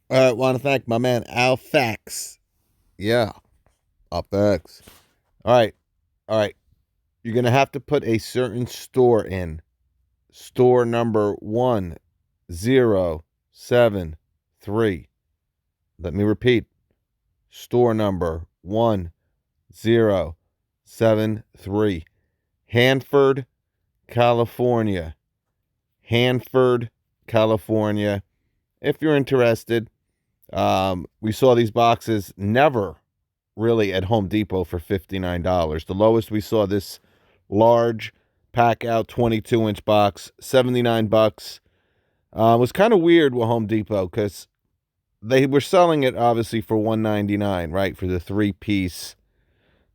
Want to thank my man Alfax. Yeah, Alfax. All right, all right. You're gonna have to put a certain store in. Store number 1073. Let me repeat. Store number 1073. Hanford, California. Hanford, California. If you're interested, we saw these boxes never really at Home Depot for $59. The lowest we saw this large PackOut 22-inch box, $79. It was kind of weird with Home Depot because they were selling it obviously for $199, right, for the three-piece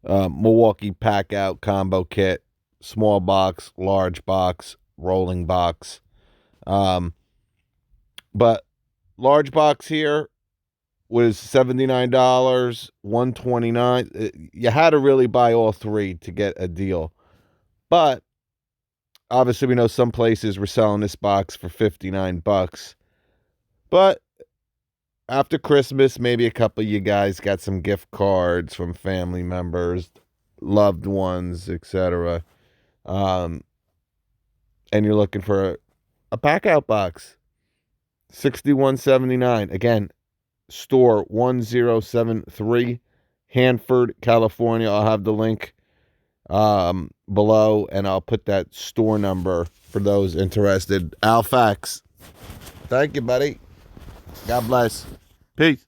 Milwaukee PackOut combo kit, small box, large box, rolling box. But large box here was $79, $129. You had to really buy all three to get a deal. But obviously we know some places were selling this box for $59. But after Christmas, maybe a couple of you guys got some gift cards from family members, loved ones, etc. Um, and you're looking for a pack out box. $61.79. Again, store 1073, Hanford, California. I'll have the link below, and I'll put that store number for those interested. Alfax. Thank you, buddy. God bless. Peace.